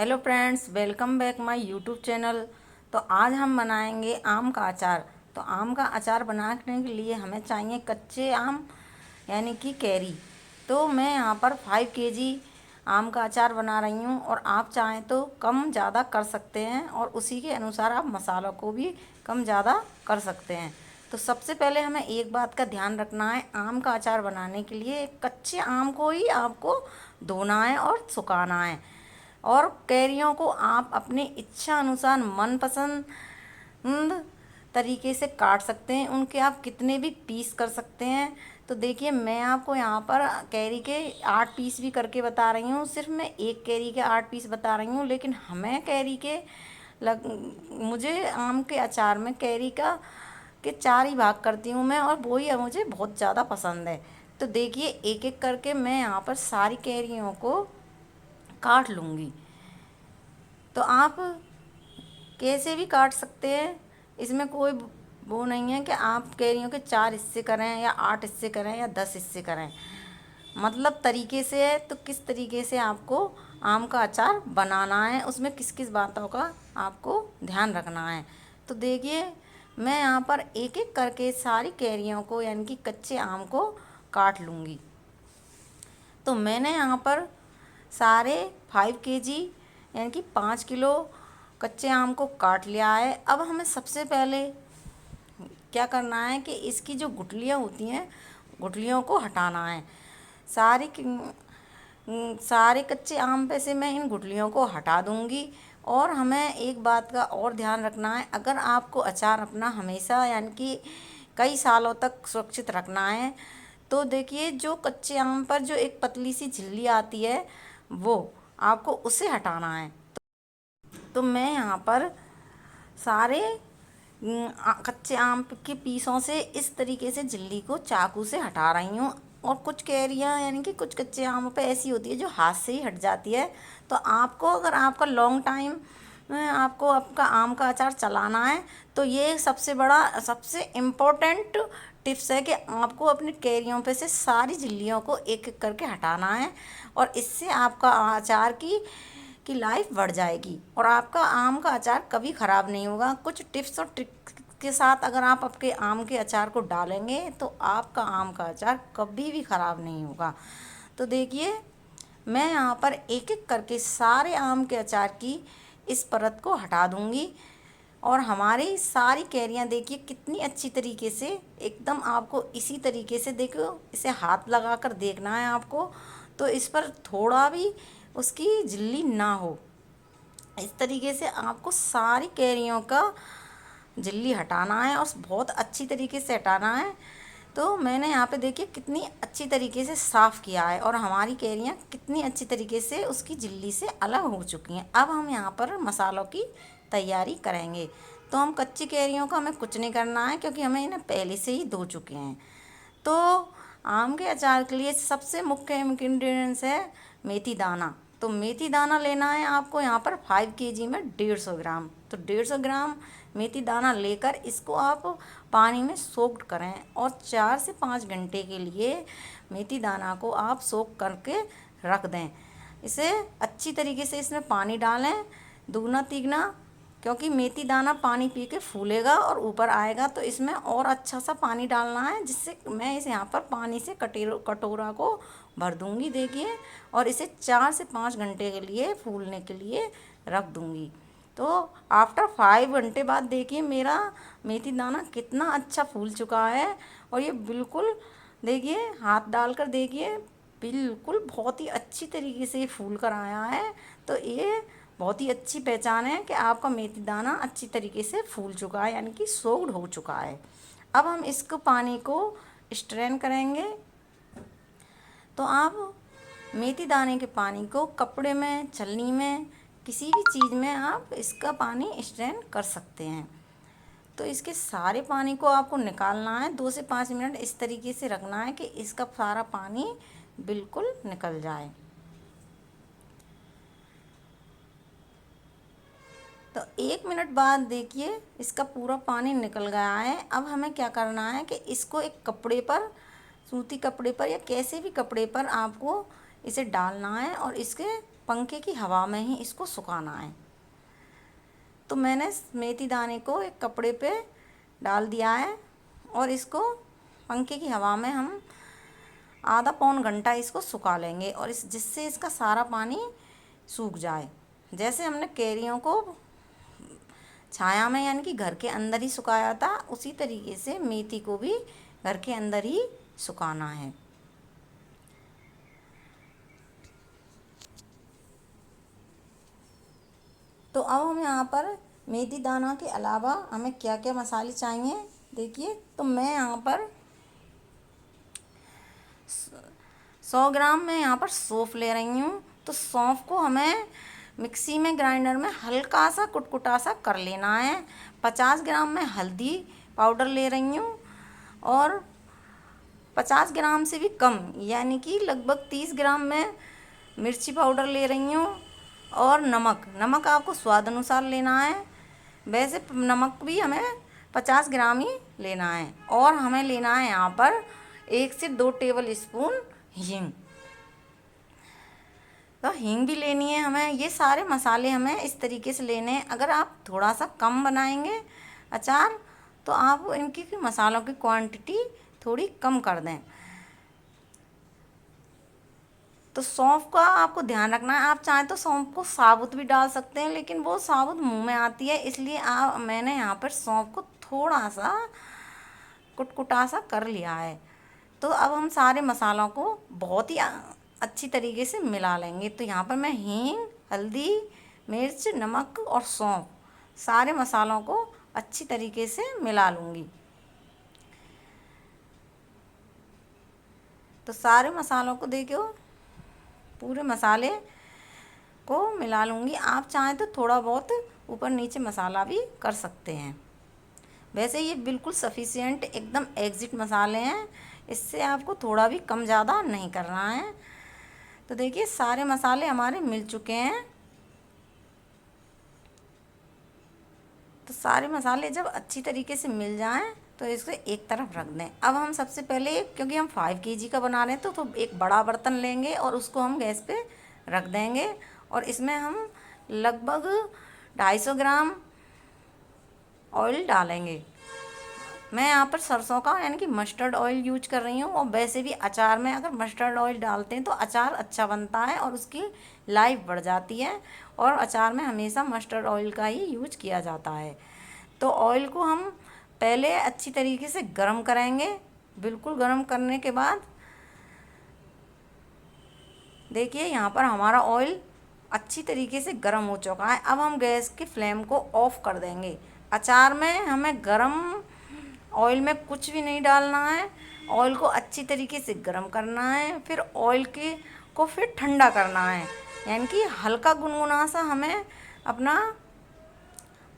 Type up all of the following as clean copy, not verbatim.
Hello friends, welcome back my YouTube channel. तो आज हम बनाएंगे आम का अचार। तो आम का अचार बनाने के लिए हमें चाहिए कच्चे आम यानी कि कैरी। तो मैं यहाँ पर 5 kg आम का अचार बना रही हूँ और आप चाहें तो कम ज़्यादा कर सकते हैं और उसी के अनुसार आप मसालों को भी कम ज़्यादा कर सकते हैं। तो सबसे पहले हमें एक बात का ध्यान रखना है, आम का अचार बनाने के लिए कच्चे आम को ही आपको धोना है और सुखाना है। और कैरियों को आप अपनी इच्छा अनुसार मनपसंद तरीके से काट सकते हैं, उनके आप कितने भी पीस कर सकते हैं। तो देखिए, मैं आपको यहाँ पर कैरी के 8 पीस भी करके बता रही हूँ। सिर्फ मैं एक कैरी के 8 पीस बता रही हूँ, लेकिन हमें कैरी के मुझे आम के अचार में कैरी के 4 ही भाग करती हूँ मैं, और वो ही मुझे बहुत ज़्यादा पसंद है। तो देखिए, एक एक करके मैं यहाँ पर सारी कैरियों को काट लूँगी। तो आप कैसे भी काट सकते हैं, इसमें कोई वो नहीं है कि आप कैरियों के 4 हिस्से करें या 8 हिस्से करें या 10 हिस्से करें। मतलब तरीके से है, तो किस तरीके से आपको आम का अचार बनाना है, उसमें किस किस बातों का आपको ध्यान रखना है। तो देखिए, मैं यहाँ पर एक एक करके सारी कैरियों को यानी कि कच्चे आम को काट लूँगी। तो मैंने यहाँ पर सारे 5 kg यानी कि 5 किलो कच्चे आम को काट लिया है। अब हमें सबसे पहले क्या करना है कि इसकी जो गुठलियाँ होती हैं, गुठलियों को हटाना है। सारे कच्चे आम पे से मैं इन गुठलियों को हटा दूंगी। और हमें एक बात का और ध्यान रखना है, अगर आपको अचार अपना हमेशा यानी कि कई सालों तक सुरक्षित रखना है, तो देखिए, जो कच्चे आम पर जो एक पतली सी झिल्ली आती है, वो आपको उसे हटाना है। तो मैं यहाँ पर सारे कच्चे आम के पीसों से इस तरीके से झिल्ली को चाकू से हटा रही हूँ। और कुछ कैरियाँ यानी कि कुछ कच्चे आम पे ऐसी होती है जो हाथ से ही हट जाती है। तो आपको, अगर आपका लॉन्ग टाइम आपको आपका आम का अचार चलाना है, तो ये सबसे बड़ा सबसे इम्पोर्टेंट टिप्स है कि आपको अपनी कैरियों पे से सारी झिल्लियों को एक एक करके हटाना है। और इससे आपका अचार की लाइफ बढ़ जाएगी और आपका आम का अचार कभी ख़राब नहीं होगा। कुछ टिप्स और ट्रिक के साथ अगर आप आपके आम के अचार को डालेंगे, तो आपका आम का अचार कभी भी ख़राब नहीं होगा। तो देखिए, मैं यहाँ पर एक एक करके सारे आम के अचार की इस परत को हटा दूँगी। और हमारी सारी कैरियाँ देखिए कितनी अच्छी तरीके से, एकदम आपको इसी तरीके से, देखो, इसे हाथ लगा कर देखना है आपको, तो इस पर थोड़ा भी उसकी झिल्ली ना हो। इस तरीके से आपको सारी कैरियों का झिल्ली हटाना है और बहुत अच्छी तरीके से हटाना है। तो मैंने यहाँ पे देखिए कितनी अच्छी तरीके से साफ़ किया है और हमारी कैरियाँ कितनी अच्छी तरीके से उसकी झिल्ली से अलग हो चुकी हैं। अब हम यहाँ पर मसालों की तैयारी करेंगे। तो हम कच्ची कैरियों का हमें कुछ नहीं करना है, क्योंकि हमें इन्हें पहले से ही धो चुके हैं। तो आम के अचार के लिए सबसे मुख्य इंग्रेडिएंट्स है मेथी दाना। तो मेथी दाना लेना है आपको यहाँ पर 5 kg में 150 ग्राम। तो 150 ग्राम मेथी दाना लेकर इसको आप पानी में सोक्ड करें और 4 से 5 घंटे के लिए मेथी दाना को आप सोक करके रख दें। इसे अच्छी तरीके से इसमें पानी डालें, दुगना तिगना, क्योंकि मेथी दाना पानी पी के फूलेगा और ऊपर आएगा। तो इसमें और अच्छा सा पानी डालना है, जिससे मैं इसे यहाँ पर पानी से कटोरा को भर दूँगी, देखिए, और इसे 4 से 5 घंटे के लिए फूलने के लिए रख दूँगी। तो आफ्टर 5 घंटे बाद देखिए मेरा मेथी दाना कितना अच्छा फूल चुका है। और ये बिल्कुल, देखिए, हाथ डालकर देखिए, बिल्कुल बहुत ही अच्छी तरीके से ये फूल कर आया है। तो ये बहुत ही अच्छी पहचान है कि आपका मेथी दाना अच्छी तरीके से फूल चुका है, यानी कि सोक्ड हो चुका है। अब हम इसको पानी को स्ट्रेन करेंगे। तो आप मेथी दाने के पानी को कपड़े में, छलनी में, किसी भी चीज़ में आप इसका पानी स्ट्रेन कर सकते हैं। तो इसके सारे पानी को आपको निकालना है, 2 से 5 मिनट इस तरीके से रखना है कि इसका सारा पानी बिल्कुल निकल जाए। तो 1 मिनट बाद देखिए इसका पूरा पानी निकल गया है। अब हमें क्या करना है कि इसको एक कपड़े पर, सूती कपड़े पर या कैसे भी कपड़े पर आपको इसे डालना है और इसके पंखे की हवा में ही इसको सुखाना है। तो मैंने मेथी दाने को एक कपड़े पे डाल दिया है और इसको पंखे की हवा में हम आधा पौन घंटा इसको सुखा लेंगे और जिससे इसका सारा पानी सूख जाए। जैसे हमने कैरियों को छाया में यानी कि घर के अंदर ही सुखाया था, उसी तरीके से मेथी को भी घर के अंदर ही सुखाना है। तो अब हम यहाँ पर मेथी दाना के अलावा हमें क्या क्या मसाले चाहिए देखिए। तो मैं यहाँ पर 100 ग्राम में यहाँ पर सौंफ ले रही हूँ। तो सौंफ को हमें मिक्सी में ग्राइंडर में हल्का सा कुटकुटा सा कर लेना है। 50 ग्राम में हल्दी पाउडर ले रही हूँ और 50 ग्राम से भी कम यानी कि लगभग 30 ग्राम में मिर्ची पाउडर ले रही हूँ। और नमक आपको स्वाद अनुसार लेना है। वैसे नमक भी हमें 50 ग्राम ही लेना है। और हमें लेना है यहाँ पर 1 से 2 टेबल स्पून हींग। तो हींग भी लेनी है हमें। ये सारे मसाले हमें इस तरीके से लेने हैं। अगर आप थोड़ा सा कम बनाएंगे अचार तो आप इनकी मसालों की क्वांटिटी थोड़ी कम कर दें। तो सौंफ का आपको ध्यान रखना है। आप चाहें तो सौंफ को साबुत भी डाल सकते हैं, लेकिन वो साबुत मुंह में आती है, इसलिए मैंने यहाँ पर सौंफ को थोड़ा सा कुटकुटा सा कर लिया है। तो अब हम सारे मसालों को बहुत ही अच्छी तरीके से मिला लेंगे। तो यहाँ पर मैं हींग, हल्दी, मिर्च, नमक और सौंफ सारे मसालों को अच्छी तरीके से मिला लूँगी। तो सारे मसालों को देखो, पूरे मसाले को मिला लूँगी। आप चाहें तो थोड़ा बहुत ऊपर नीचे मसाला भी कर सकते हैं। वैसे ये बिल्कुल सफिशिएंट एकदम एग्जिट मसाले हैं, इससे आपको थोड़ा भी कम ज़्यादा नहीं करना है। तो देखिए सारे मसाले हमारे मिल चुके हैं। तो सारे मसाले जब अच्छी तरीके से मिल जाएं तो इसको एक तरफ रख दें। अब हम सबसे पहले, क्योंकि हम 5 केजी का बना रहे हैं, तो एक बड़ा बर्तन लेंगे और उसको हम गैस पे रख देंगे और इसमें हम लगभग 250 ग्राम ऑयल डालेंगे। मैं यहाँ पर सरसों का यानी कि मस्टर्ड ऑयल यूज कर रही हूँ। और वैसे भी अचार में अगर मस्टर्ड ऑयल डालते हैं तो अचार अच्छा बनता है और उसकी लाइफ बढ़ जाती है। और अचार में हमेशा मस्टर्ड ऑयल का ही यूज किया जाता है। तो ऑयल को हम पहले अच्छी तरीके से गर्म करेंगे। बिल्कुल गर्म करने के बाद देखिए यहाँ पर हमारा ऑयल अच्छी तरीके से गर्म हो चुका है। अब हम गैस की फ्लेम को ऑफ कर देंगे। अचार में हमें गर्म ऑयल में कुछ भी नहीं डालना है। ऑयल को अच्छी तरीके से गर्म करना है, फिर ऑयल को फिर ठंडा करना है, यानी कि हल्का गुनगुना सा हमें अपना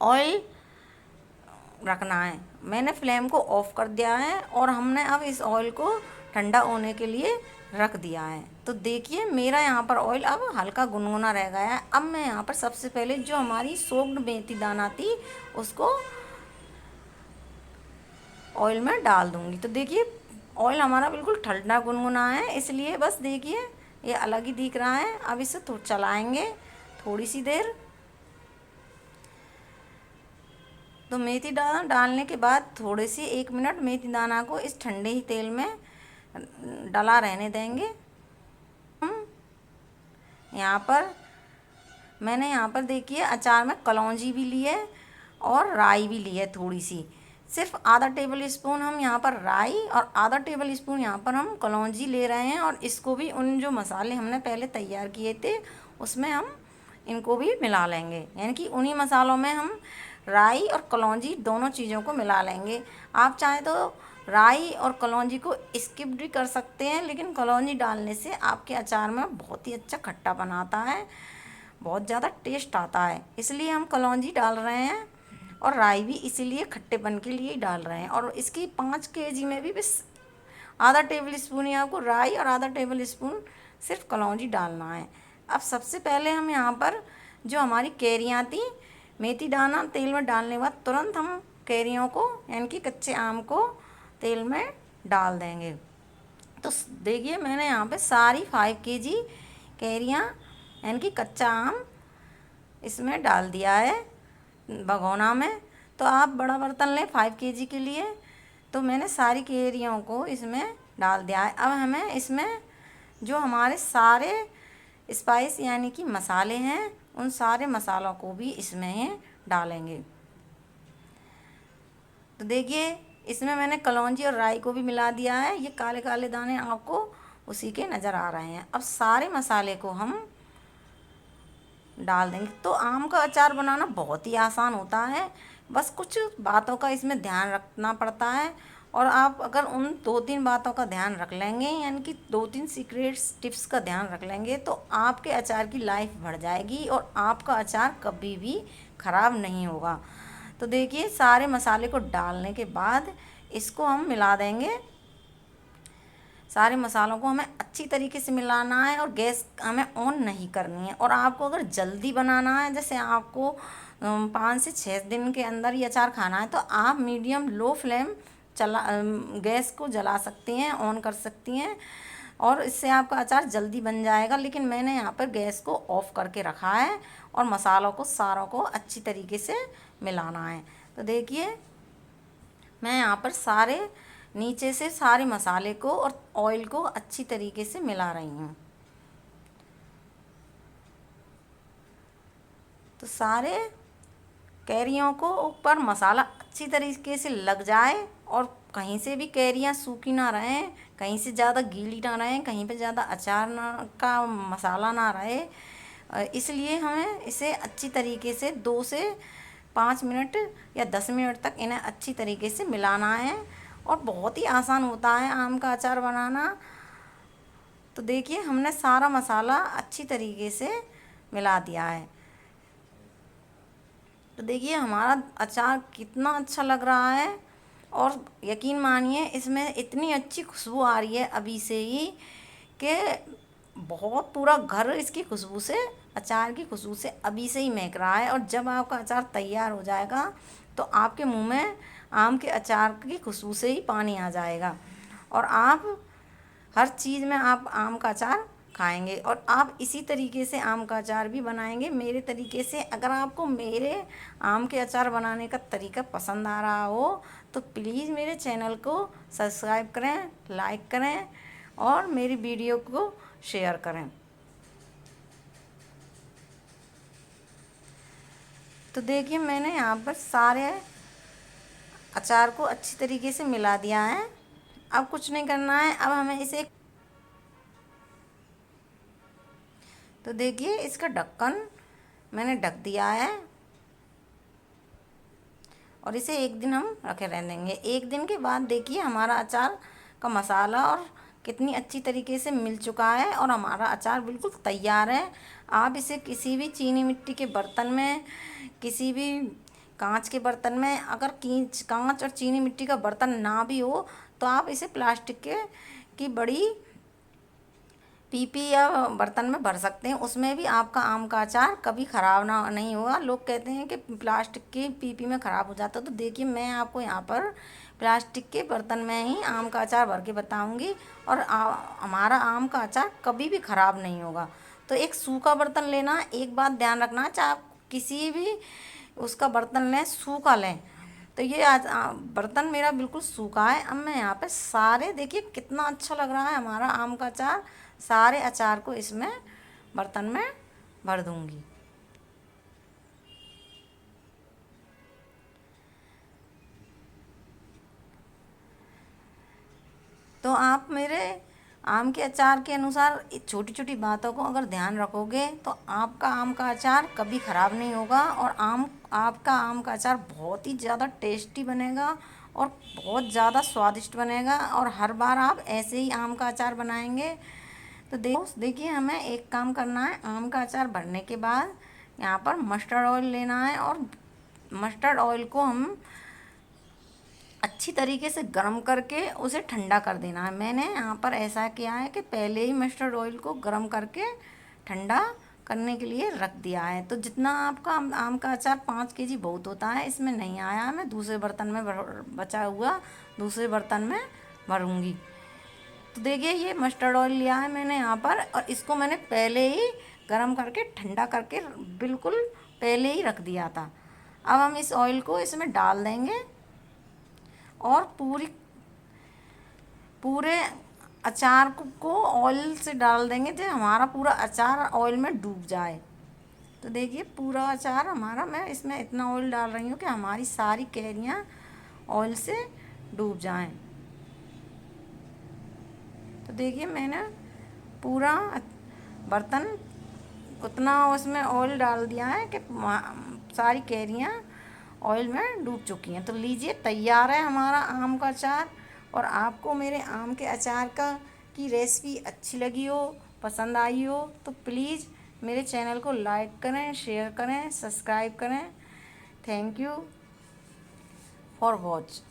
ऑयल रखना है। मैंने फ्लेम को ऑफ कर दिया है और हमने अब इस ऑयल को ठंडा होने के लिए रख दिया है। तो देखिए मेरा यहाँ पर ऑयल अब हल्का गुनगुना रह गया है। अब मैं यहाँ पर सबसे पहले जो हमारी सोक्ड मेथी दाना थी उसको ऑयल में डाल दूँगी। तो देखिए ऑयल हमारा बिल्कुल ठंडा गुनगुना है, इसलिए बस देखिए ये अलग ही दिख रहा है। अब इसे चलाएंगे थोड़ी सी देर। तो मेथी दाना डालने के बाद थोड़े सी 1 मिनट मेथी दाना को इस ठंडे ही तेल में डला रहने देंगे। हम मैंने यहाँ पर देखिए अचार में कलौंजी भी ली है और राई भी ली है थोड़ी सी। सिर्फ आधा टेबल स्पून हम यहाँ पर राई और आधा टेबल स्पून यहाँ पर हम कलौंजी ले रहे हैं। और इसको भी उन जो मसाले हमने पहले तैयार किए थे उसमें हम इनको भी मिला लेंगे, यानी कि उन्हीं मसालों में हम राई और कलौंजी दोनों चीज़ों को मिला लेंगे। आप चाहें तो राई और कलौंजी को स्किप भी कर सकते हैं, लेकिन कलौंजी डालने से आपके अचार में बहुत ही अच्छा खट्टापन आता है, बहुत ज़्यादा टेस्ट आता है, इसलिए हम कलौंजी डाल रहे हैं। और राई भी इसीलिए खट्टेपन के लिए डाल रहे हैं। और इसकी 5 केजी में भी बस आधा टेबल स्पून ही आपको राई और आधा टेबल स्पून सिर्फ कलौंजी डालना है। अब सबसे पहले हम यहाँ पर जो हमारी कैरियाँ थी, मेथी दाना तेल में डालने के बाद तुरंत हम कैरियों को यानी कि कच्चे आम को तेल में डाल देंगे। तो देखिए मैंने यहाँ पे सारी 5 केजी कैरियाँ यानी कि कच्चा आम इसमें डाल दिया है भगोना में। तो आप बड़ा बर्तन लें 5 kg के लिए। तो मैंने सारी कैरियों को इसमें डाल दिया है। अब हमें इसमें जो हमारे सारे स्पाइस यानी कि मसाले हैं, उन सारे मसालों को भी इसमें डालेंगे। तो देखिए इसमें मैंने कलौंजी और राई को भी मिला दिया है। ये काले काले दाने आपको उसी के नज़र आ रहे हैं। अब सारे मसाले को हम डाल देंगे। तो आम का अचार बनाना बहुत ही आसान होता है, बस कुछ बातों का इसमें ध्यान रखना पड़ता है। और आप अगर उन 2-3 बातों का ध्यान रख लेंगे, यानी कि 2-3 सीक्रेट्स टिप्स का ध्यान रख लेंगे, तो आपके अचार की लाइफ बढ़ जाएगी और आपका अचार कभी भी ख़राब नहीं होगा। तो देखिए सारे मसाले को डालने के बाद इसको हम मिला देंगे। सारे मसालों को हमें अच्छी तरीके से मिलाना है और गैस हमें ऑन नहीं करनी है। और आपको अगर जल्दी बनाना है, जैसे आपको 5 से 6 दिन के अंदर ये अचार खाना है, तो आप मीडियम लो फ्लेम गैस को जला सकती हैं, ऑन कर सकती हैं, और इससे आपका अचार जल्दी बन जाएगा। लेकिन मैंने यहाँ पर गैस को ऑफ करके रखा है और मसालों को सारों को अच्छी तरीके से मिलाना है। तो देखिए मैं यहाँ पर सारे नीचे से सारे मसाले को और ऑयल को अच्छी तरीके से मिला रही हूँ। तो सारे कैरियों को ऊपर मसाला अच्छी तरीके से लग जाए और कहीं से भी कैरियाँ सूखी ना रहें, कहीं से ज़्यादा गीली ना रहें, कहीं पे ज़्यादा अचार ना का मसाला ना रहे। इसलिए हमें इसे अच्छी तरीके से 2 से 5 मिनट या 10 मिनट तक इन्हें अच्छी तरीके से मिलाना है। और बहुत ही आसान होता है आम का अचार बनाना। तो देखिए हमने सारा मसाला अच्छी तरीके से मिला दिया है। तो देखिए हमारा अचार कितना अच्छा लग रहा है, और यकीन मानिए इसमें इतनी अच्छी खुशबू आ रही है अभी से ही कि बहुत पूरा घर इसकी खुशबू से, अचार की खुशबू से अभी से ही महक रहा है। और जब आपका अचार तैयार हो जाएगा तो आपके मुंह में आम के अचार की खुशबू से ही पानी आ जाएगा, और आप हर चीज़ में आप आम का अचार खाएंगे। और आप इसी तरीके से आम का अचार भी बनाएंगे मेरे तरीके से। अगर आपको मेरे आम के अचार बनाने का तरीका पसंद आ रहा हो तो प्लीज़ मेरे चैनल को सब्सक्राइब करें, लाइक करें और मेरी वीडियो को शेयर करें। तो देखिए मैंने यहाँ पर सारे अचार को अच्छी तरीके से मिला दिया है। अब कुछ नहीं करना है, अब हमें इसे, तो देखिए इसका ढक्कन मैंने ढक दिया है और इसे 1 दिन हम रखे रहने देंगे। 1 दिन के बाद देखिए हमारा अचार का मसाला और कितनी अच्छी तरीके से मिल चुका है और हमारा अचार बिल्कुल तैयार है। आप इसे किसी भी चीनी मिट्टी के बर्तन में, किसी भी कांच के बर्तन में, अगर कांच और चीनी मिट्टी का बर्तन ना भी हो तो आप इसे प्लास्टिक की बड़ी पीपी या बर्तन में भर सकते हैं। उसमें भी आपका आम का अचार कभी ख़राब ना नहीं होगा। लोग कहते हैं कि प्लास्टिक की पीपी में ख़राब हो जाता है, तो देखिए मैं आपको यहाँ पर प्लास्टिक के बर्तन में ही आम का अचार भर के बताऊँगी, और हमारा आम का अचार कभी भी ख़राब नहीं होगा। तो एक सूखा बर्तन लेना, एक बात ध्यान रखना, चाहे आप किसी भी उसका बर्तन लें, सूखा लें। तो ये आज बर्तन मेरा बिल्कुल सूखा है। अब मैं यहाँ पे सारे, देखिए कितना अच्छा लग रहा है हमारा आम का अचार, सारे अचार को इसमें बर्तन में भर दूंगी। तो आप मेरे आम के अचार के अनुसार छोटी छोटी बातों को अगर ध्यान रखोगे तो आपका आम का अचार कभी ख़राब नहीं होगा, और आपका आम का अचार बहुत ही ज़्यादा टेस्टी बनेगा और बहुत ज़्यादा स्वादिष्ट बनेगा। और हर बार आप ऐसे ही आम का अचार बनाएंगे। तो देखिए हमें एक काम करना है, आम का अचार भरने के बाद यहाँ पर मस्टर्ड ऑयल लेना है, और मस्टर्ड ऑयल को हम अच्छी तरीके से गर्म करके उसे ठंडा कर देना है। मैंने यहाँ पर ऐसा किया है कि पहले ही मस्टर्ड ऑयल को गर्म करके ठंडा करने के लिए रख दिया है। तो जितना आपका आम का अचार 5 kg बहुत होता है, इसमें नहीं आया, मैं दूसरे बर्तन में बचा हुआ दूसरे बर्तन में भरूँगी। तो देखिए ये मस्टर्ड ऑयल लिया है मैंने यहाँ पर, और इसको मैंने पहले ही गरम करके ठंडा करके बिल्कुल पहले ही रख दिया था। अब हम इस ऑयल को इसमें डाल देंगे और पूरे अचार को ऑयल से डाल देंगे जो हमारा पूरा अचार ऑयल में डूब जाए। तो देखिए पूरा अचार हमारा, मैं इसमें इतना ऑयल डाल रही हूँ कि हमारी सारी कैरियाँ ऑयल से डूब जाएं। तो देखिए मैंने पूरा बर्तन उतना उसमें ऑयल डाल दिया है कि सारी कैरियाँ ऑयल में डूब चुकी हैं। तो लीजिए तैयार है हमारा आम का अचार। और आपको मेरे आम के अचार की रेसिपी अच्छी लगी हो, पसंद आई हो, तो प्लीज़ मेरे चैनल को लाइक करें, शेयर करें, सब्सक्राइब करें। Thank you for watch.